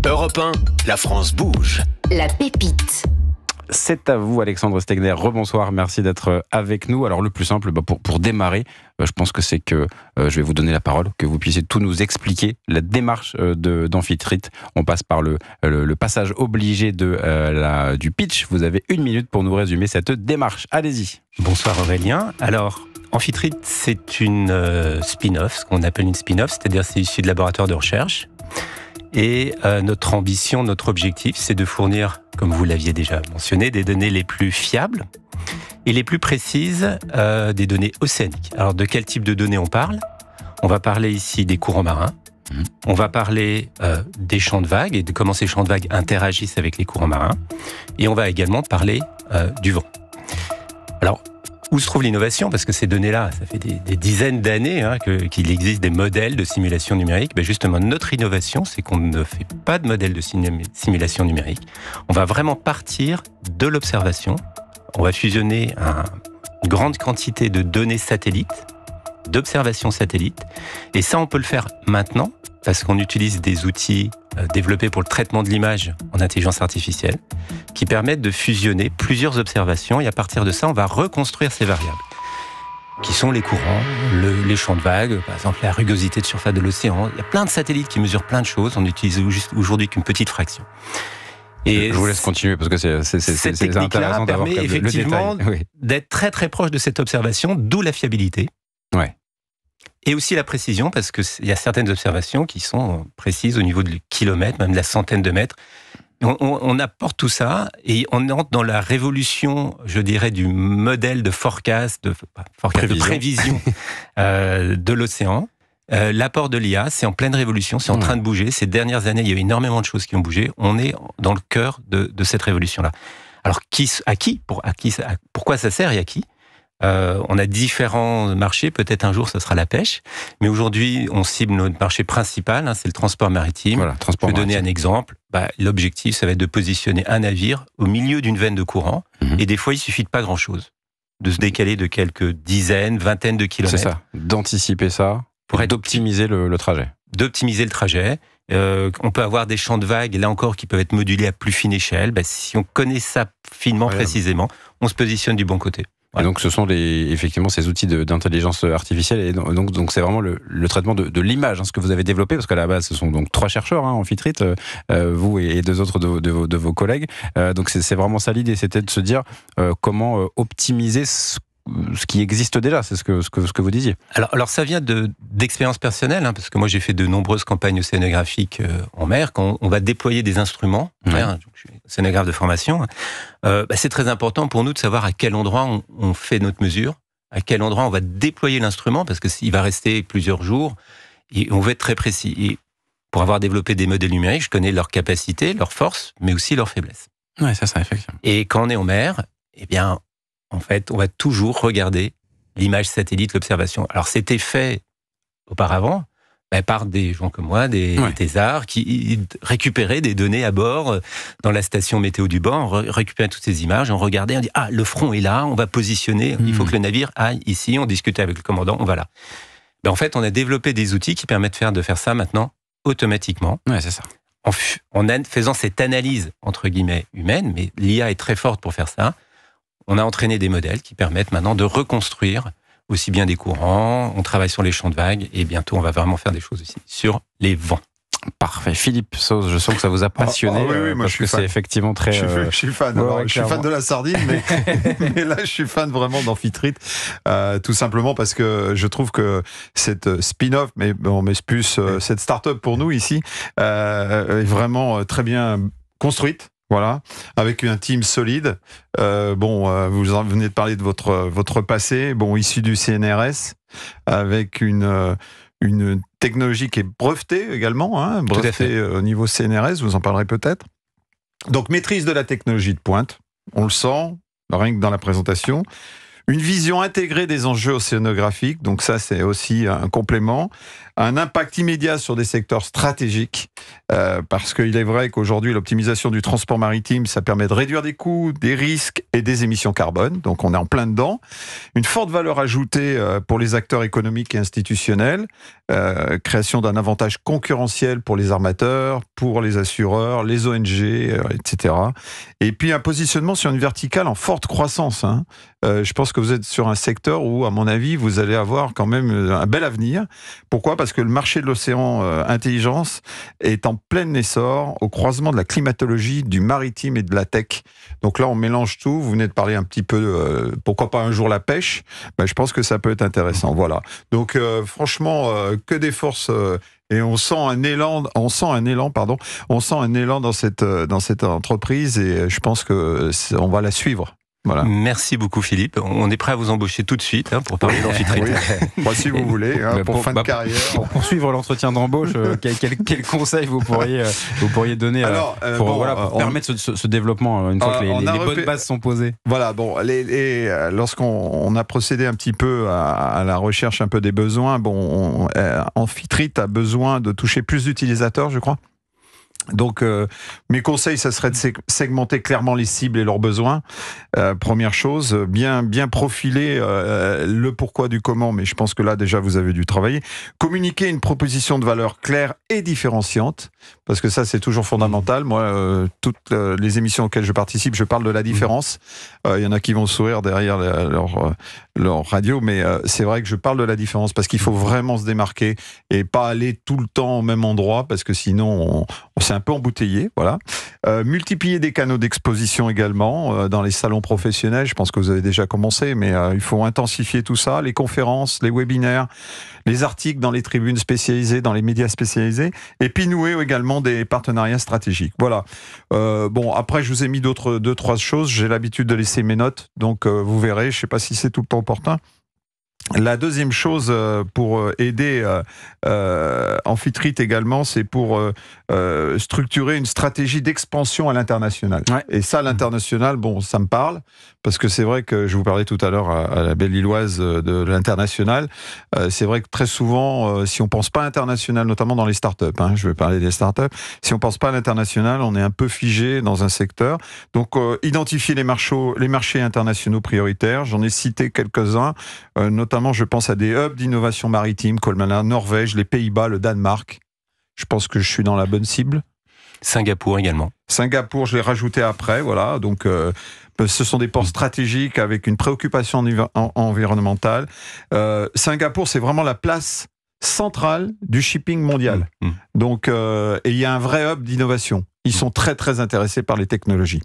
Europe 1, la France bouge. La pépite. C'est à vous, Alexandre Stegner. Rebonsoir, merci d'être avec nous. Alors le plus simple, pour démarrer, je pense que c'est que je vais vous donner la parole, que vous puissiez tout nous expliquer, la démarche d'Amphitrite. On passe par le passage obligé du pitch. Vous avez 1 minute pour nous résumer cette démarche. Allez-y. Bonsoir Aurélien. Alors, Amphitrite, c'est une spin-off, ce qu'on appelle une spin-off, c'est-à-dire c'est issu de laboratoire de recherche. Et notre ambition, notre objectif, c'est de fournir, comme vous l'aviez déjà mentionné, des données les plus fiables et les plus précises des données océaniques. Alors, de quel type de données on parle ? On va parler ici des courants marins. On va parler des champs de vagues et de comment ces champs de vagues interagissent avec les courants marins. Et on va également parler du vent. Alors, où se trouve l'innovation ? Parce que ces données-là, ça fait des dizaines d'années qu'il existe des modèles de simulation numérique. Ben justement, notre innovation, c'est qu'on ne fait pas de modèle de simulation numérique. On va vraiment partir de l'observation. On va fusionner une grande quantité de données satellites, d'observations satellites. Et ça, on peut le faire maintenant, parce qu'on utilise des outils développés pour le traitement de l'image en intelligence artificielle, qui permettent de fusionner plusieurs observations, et à partir de ça, on va reconstruire ces variables, qui sont les courants, les champs de vagues, par exemple la rugosité de surface de l'océan. Il y a plein de satellites qui mesurent plein de choses, on n'utilise aujourd'hui qu'une petite fraction. Et je vous laisse continuer, parce que cette technique-là permet effectivement d'être très très proche de cette observation, d'où la fiabilité. Ouais. Et aussi la précision, parce qu'il y a certaines observations qui sont précises au niveau de kilomètres, même de la centaine de mètres. On apporte tout ça et on entre dans la révolution, je dirais, du modèle de forecast, de prévision de l'océan. L'apport de l'IA, c'est en pleine révolution, c'est en train de bouger. Ces dernières années, il y a eu énormément de choses qui ont bougé. On est dans le cœur de cette révolution-là. Alors, pourquoi ça sert et à qui ? On a différents marchés, peut-être un jour ce sera la pêche, mais aujourd'hui on cible notre marché principal, c'est le transport maritime. Voilà, transport maritime. Donner un exemple, l'objectif ça va être de positionner un navire au milieu d'une veine de courant, et des fois il suffit de pas grand-chose, de se décaler de quelques dizaines, vingtaines de kilomètres. C'est ça, d'anticiper ça, pour d'optimiser le trajet. D'optimiser le trajet. On peut avoir des champs de vagues, là encore, qui peuvent être modulés à plus fine échelle. Si on connaît ça finement, précisément, on se positionne du bon côté. Et donc ce sont effectivement ces outils d'intelligence artificielle, et donc c'est vraiment le traitement de l'image, ce que vous avez développé, parce qu'à la base ce sont donc 3 chercheurs, Amphitrite, vous et 2 autres de vos collègues. Donc c'est vraiment ça l'idée, c'était de se dire comment optimiser ce qui existe déjà, c'est ce que vous disiez. Alors ça vient d'expérience personnelle, parce que moi j'ai fait de nombreuses campagnes océanographiques en mer. Quand on va déployer des instruments, je suis océanographe de formation, c'est très important pour nous de savoir à quel endroit on fait notre mesure, à quel endroit on va déployer l'instrument, parce qu'il va rester plusieurs jours, et on veut être très précis. Et pour avoir développé des modèles numériques, je connais leurs capacités, leurs forces, mais aussi leurs faiblesses. Ouais, ça effectivement. Et quand on est en mer, en fait, on va toujours regarder l'image satellite, l'observation. Alors, c'était fait auparavant par des gens comme moi, des thésards, qui récupéraient des données à bord dans la station météo du bord. On récupérait toutes ces images, on regardait, on dit « le front est là, on va positionner, il faut que le navire aille ici », on discutait avec le commandant, on va là. En fait, on a développé des outils qui permettent de faire ça maintenant automatiquement. Ouais, c'est ça. En faisant cette analyse, entre guillemets, humaine, mais l'IA est très forte pour faire ça. On a entraîné des modèles qui permettent maintenant de reconstruire aussi bien des courants, on travaille sur les champs de vagues, et bientôt on va vraiment faire des choses aussi sur les vents. Parfait. Philippe Sauze, je sens que ça vous a passionné, oui, moi, parce que c'est effectivement très... Je suis fan. Je suis fan de la sardine, mais là je suis fan vraiment d'Amphitrite, tout simplement parce que je trouve que cette spin-off, mais plus cette start-up pour nous ici, est vraiment très bien construite. Voilà, avec un team solide. Vous venez de parler de votre passé, issu du CNRS, avec une technologie qui est brevetée également, brevetée au niveau CNRS, vous en parlerez peut-être. Donc maîtrise de la technologie de pointe, on le sent, rien que dans la présentation. Une vision intégrée des enjeux océanographiques, donc ça c'est aussi un complément. Un impact immédiat sur des secteurs stratégiques, parce qu'il est vrai qu'aujourd'hui l'optimisation du transport maritime, ça permet de réduire des coûts, des risques et des émissions carbone, donc on est en plein dedans. Une forte valeur ajoutée pour les acteurs économiques et institutionnels, création d'un avantage concurrentiel pour les armateurs, pour les assureurs, les ONG, etc. Et puis un positionnement sur une verticale en forte croissance. Je pense que vous êtes sur un secteur où, à mon avis, vous allez avoir quand même un bel avenir. Pourquoi ? Parce que le marché de l'océan intelligence est en plein essor au croisement de la climatologie, du maritime et de la tech. Donc là, on mélange tout. Vous venez de parler un petit peu, pourquoi pas un jour la pêche ? Je pense que ça peut être intéressant. Voilà. Donc franchement, que des forces... Et on sent un élan dans cette entreprise et je pense que on va la suivre. Voilà. Merci beaucoup Philippe. On est prêt à vous embaucher tout de suite pour parler d'Amfitrite. Oui. Moi, si vous voulez, pour fin de carrière. Pour poursuivre l'entretien d'embauche, quel conseil vous pourriez donner pour permettre ce développement une fois que les bonnes bases sont posées? Voilà, bon, lorsqu'on a procédé un petit peu à la recherche un peu des besoins, Amfitrite a besoin de toucher plus d'utilisateurs, je crois. Donc, mes conseils, ça serait de segmenter clairement les cibles et leurs besoins. Première chose, bien profiler le pourquoi du comment, mais je pense que là, déjà, vous avez dû travailler. Communiquer une proposition de valeur claire et différenciante, parce que ça, c'est toujours fondamental. Moi, toutes les émissions auxquelles je participe, je parle de la différence. Il y en a qui vont sourire derrière leur radio, mais c'est vrai que je parle de la différence, parce qu'il faut vraiment se démarquer et pas aller tout le temps au même endroit, parce que sinon, on s'est un peu embouteillé, voilà. Multiplier des canaux d'exposition également dans les salons professionnels. Je pense que vous avez déjà commencé, mais il faut intensifier tout ça. Les conférences, les webinaires, les articles dans les tribunes spécialisées, dans les médias spécialisés, et puis nouer également des partenariats stratégiques. Voilà. Après, je vous ai mis deux, trois choses. J'ai l'habitude de laisser mes notes, donc vous verrez. Je ne sais pas si c'est tout le temps opportun. La deuxième chose pour aider Amfitrite également, c'est pour structurer une stratégie d'expansion à l'international. Ouais. Et ça, l'international, ça me parle, parce que c'est vrai que je vous parlais tout à l'heure à la belle Lilloise de l'international. C'est vrai que très souvent, si on pense pas international, notamment dans les startups, je vais parler des startups, si on pense pas à l'international, on est un peu figé dans un secteur. Donc, identifier les marchés internationaux prioritaires. J'en ai cité quelques-uns, notamment je pense à des hubs d'innovation maritime comme la Norvège, les Pays-Bas, le Danemark. Je pense que je suis dans la bonne cible. Singapour également. Singapour, je l'ai rajouté après, voilà. Donc, ce sont des ports stratégiques avec une préoccupation environnementale. Singapour, c'est vraiment la place centrale du shipping mondial. Donc, et il y a un vrai hub d'innovation. Ils sont très, très intéressés par les technologies.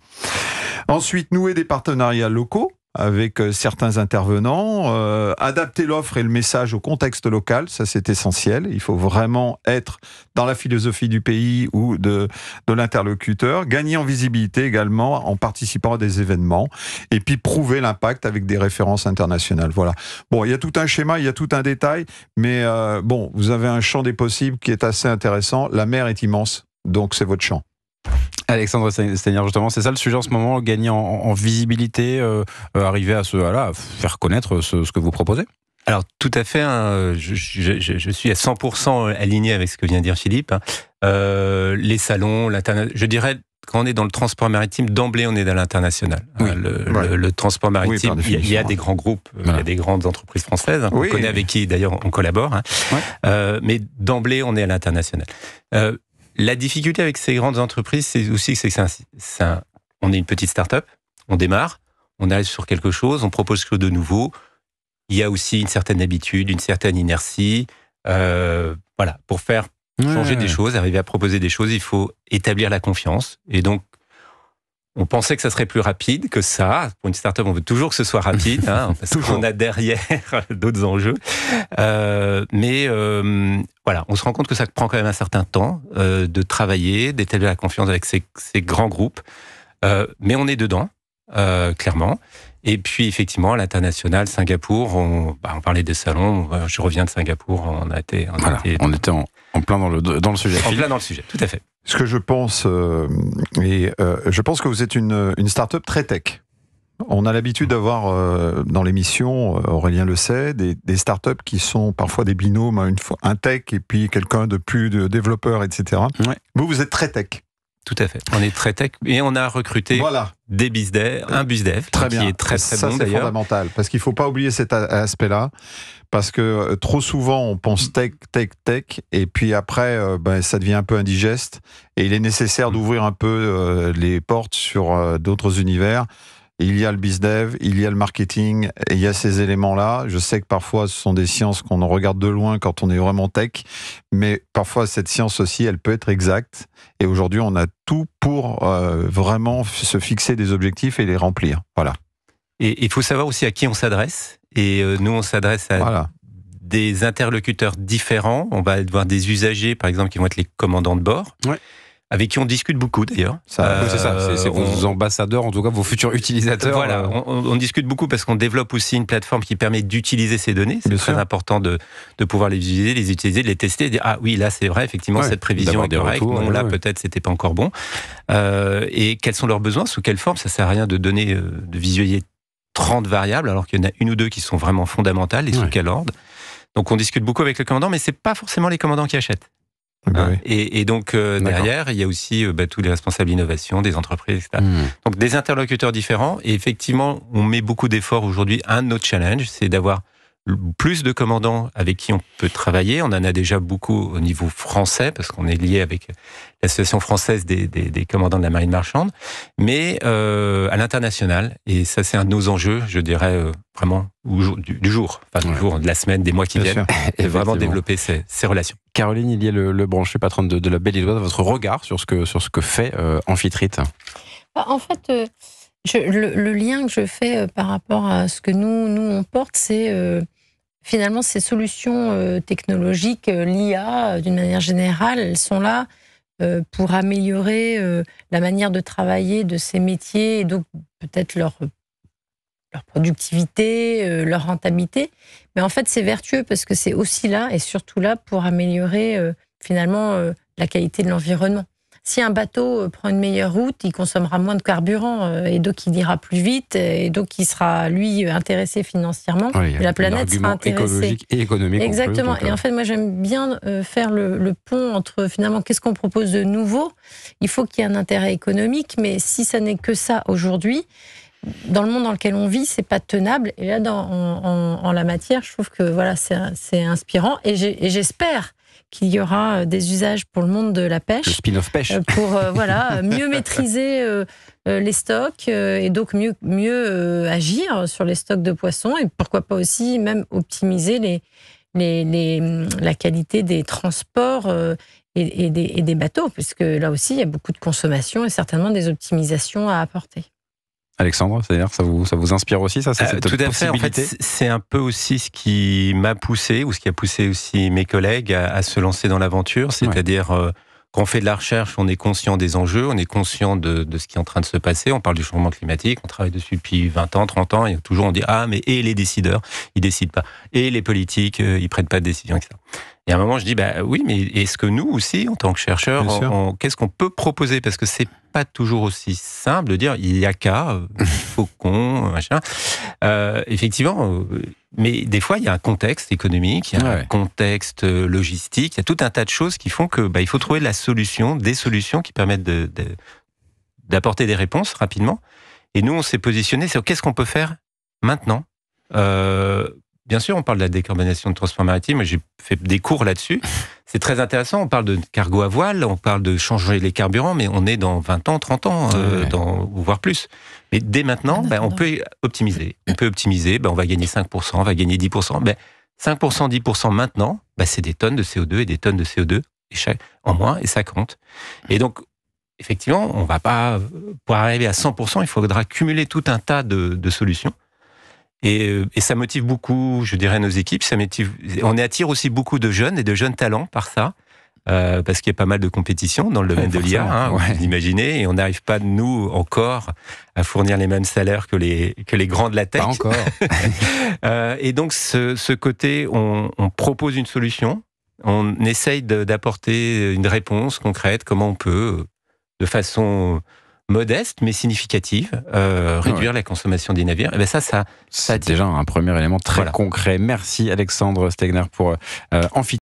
Ensuite, nouer des partenariats locaux avec certains intervenants, adapter l'offre et le message au contexte local, ça c'est essentiel. Il faut vraiment être dans la philosophie du pays ou de l'interlocuteur, gagner en visibilité également en participant à des événements, et puis prouver l'impact avec des références internationales. Voilà. Bon, il y a tout un schéma, il y a tout un détail, mais vous avez un champ des possibles qui est assez intéressant. La mer est immense, donc c'est votre champ. Alexandre Stegner, justement, c'est ça le sujet en ce moment, gagner en visibilité, arriver à faire connaître ce que vous proposez? Alors tout à fait, je suis à 100% aligné avec ce que vient de dire Philippe. Les salons, je dirais, quand on est dans le transport maritime, d'emblée on est dans l'international. Oui. Le transport maritime, il y a des grands groupes, il y a des grandes entreprises françaises, on connaît avec qui d'ailleurs on collabore, mais d'emblée on est à l'international. La difficulté avec ces grandes entreprises, c'est aussi que on est une petite start-up, on démarre, on arrive sur quelque chose, on propose quelque chose de nouveau. Il y a aussi une certaine habitude, une certaine inertie. Pour faire changer des choses, arriver à proposer des choses, il faut établir la confiance. Et donc, on pensait que ça serait plus rapide que ça. Pour une start-up, on veut toujours que ce soit rapide, parce qu'on a derrière d'autres enjeux. On se rend compte que ça prend quand même un certain temps de travailler, d'établir la confiance avec ces grands groupes. Mais on est dedans, clairement. Et puis, effectivement, à l'international, Singapour, on parlait des salons. Je reviens de Singapour, on était en plein dans le sujet. En plein dans le sujet, tout à fait. Ce que je pense, je pense que vous êtes une start-up très tech. On a l'habitude d'avoir dans l'émission, Aurélien le sait, des startups qui sont parfois des binômes, un tech et puis quelqu'un de plus de développeur, etc. Ouais. Vous êtes très tech. Tout à fait. On est très tech et on a recruté des bizdev, un bizdev qui est très très bon d'ailleurs. Ça, c'est fondamental parce qu'il ne faut pas oublier cet aspect-là. Parce que trop souvent, on pense tech, et puis après, ça devient un peu indigeste. Et il est nécessaire d'ouvrir un peu les portes sur d'autres univers. Il y a le bizdev, il y a le marketing, et il y a ces éléments-là. Je sais que parfois, ce sont des sciences qu'on regarde de loin quand on est vraiment tech, mais parfois, cette science aussi, elle peut être exacte. Et aujourd'hui, on a tout pour vraiment se fixer des objectifs et les remplir. Voilà. Et il faut savoir aussi à qui on s'adresse. Et nous, on s'adresse à des interlocuteurs différents. On va voir des usagers, par exemple, qui vont être les commandants de bord. Ouais. Avec qui on discute beaucoup d'ailleurs. C'est ça, c'est vos ambassadeurs, en tout cas vos futurs utilisateurs. Voilà, on discute beaucoup parce qu'on développe aussi une plateforme qui permet d'utiliser ces données. C'est très important de pouvoir les utiliser, de les tester, et dire ah oui, là c'est vrai, effectivement cette prévision est correcte, non là peut-être c'était pas encore bon. Et quels sont leurs besoins, sous quelle forme. Ça sert à rien de donner, de visualiser 30 variables alors qu'il y en a une ou deux qui sont vraiment fondamentales et sous quel ordre. Donc on discute beaucoup avec les commandants, mais c'est pas forcément les commandants qui achètent. Et donc derrière, il y a aussi tous les responsables d'innovation des entreprises, etc. Donc des interlocuteurs différents. Et effectivement, on met beaucoup d'efforts aujourd'hui. Un de nos challenges, c'est d'avoir plus de commandants avec qui on peut travailler. On en a déjà beaucoup au niveau français, parce qu'on est lié avec l'Association française des commandants de la marine marchande, mais à l'international. Et ça, c'est un de nos enjeux, je dirais, vraiment du jour, de la semaine, des mois qui viennent, et vraiment développer ces relations. Caroline Illier, le branché, patronne de la Belle Illoise, votre regard sur ce que fait Amphitrite. En fait, le lien que je fais par rapport à ce que nous on porte, c'est finalement ces solutions technologiques, l'IA d'une manière générale, elles sont là pour améliorer la manière de travailler de ces métiers et donc peut-être leur productivité, leur rentabilité. Mais en fait, c'est vertueux parce que c'est aussi là et surtout là pour améliorer finalement la qualité de l'environnement. Si un bateau prend une meilleure route, il consommera moins de carburant et donc il ira plus vite et donc il sera, lui, intéressé financièrement. Oui, et la planète sera intéressée. Écologique et économique. Exactement. Et en fait, moi, j'aime bien faire le pont entre, finalement, qu'est-ce qu'on propose de nouveau. Il faut qu'il y ait un intérêt économique, mais si ça n'est que ça aujourd'hui, dans le monde dans lequel on vit, c'est pas tenable. Et là, en la matière, je trouve que voilà, c'est inspirant. Et j'espère qu'il y aura des usages pour le monde de la pêche. Le spin-off pêche. Pour mieux maîtriser les stocks et donc mieux agir sur les stocks de poissons et pourquoi pas aussi même optimiser la qualité des transports et des bateaux, puisque là aussi, il y a beaucoup de consommation et certainement des optimisations à apporter. Alexandre, c'est-à-dire ça vous inspire aussi, ça, cette tout à fait. En fait, c'est un peu aussi ce qui m'a poussé, ou ce qui a poussé aussi mes collègues à se lancer dans l'aventure, c'est-à-dire quand on fait de la recherche, on est conscient des enjeux, on est conscient de ce qui est en train de se passer, on parle du changement climatique, on travaille dessus depuis 20 ans, 30 ans, et toujours on dit « Ah, mais et les décideurs, ils décident pas, et les politiques, ils prennent pas de décision, etc. » Et à un moment, je dis, oui, mais est-ce que nous aussi, en tant que chercheurs, qu'est-ce qu'on peut proposer? Parce que c'est pas toujours aussi simple de dire, il y a qu'à, faucon, machin. Effectivement, mais des fois, il y a un contexte économique, il y a un contexte logistique, il y a tout un tas de choses qui font que il faut trouver des solutions qui permettent d'apporter des réponses rapidement. Et nous, on s'est positionné sur qu'est-ce qu'on peut faire maintenant. Bien sûr, on parle de la décarbonation de transport maritime. J'ai fait des cours là-dessus. C'est très intéressant. On parle de cargo à voile, on parle de changer les carburants, mais on est dans 20 ans, 30 ans, voire plus. Mais dès maintenant, on peut optimiser. On peut optimiser, on va gagner 5%, on va gagner 10%. 5%, 10% maintenant, c'est des tonnes de CO2 et des tonnes de CO2 en moins, et ça compte. Et donc, effectivement, on va pas, pour arriver à 100%, il faudra cumuler tout un tas de solutions. Et ça motive beaucoup, je dirais, nos équipes. On attire aussi beaucoup de jeunes et de jeunes talents par ça, parce qu'il y a pas mal de compétitions dans le domaine de l'IA, vous imaginez, et on n'arrive pas, nous, encore, à fournir les mêmes salaires que les grands de la tech. Pas encore. Et donc, ce côté, on propose une solution, on essaye d'apporter une réponse concrète, comment on peut, de façon modeste mais significative, réduire la consommation des navires. Et ben ça c'est déjà un premier élément très concret. Merci Alexandre Stegner pour Amphitrite.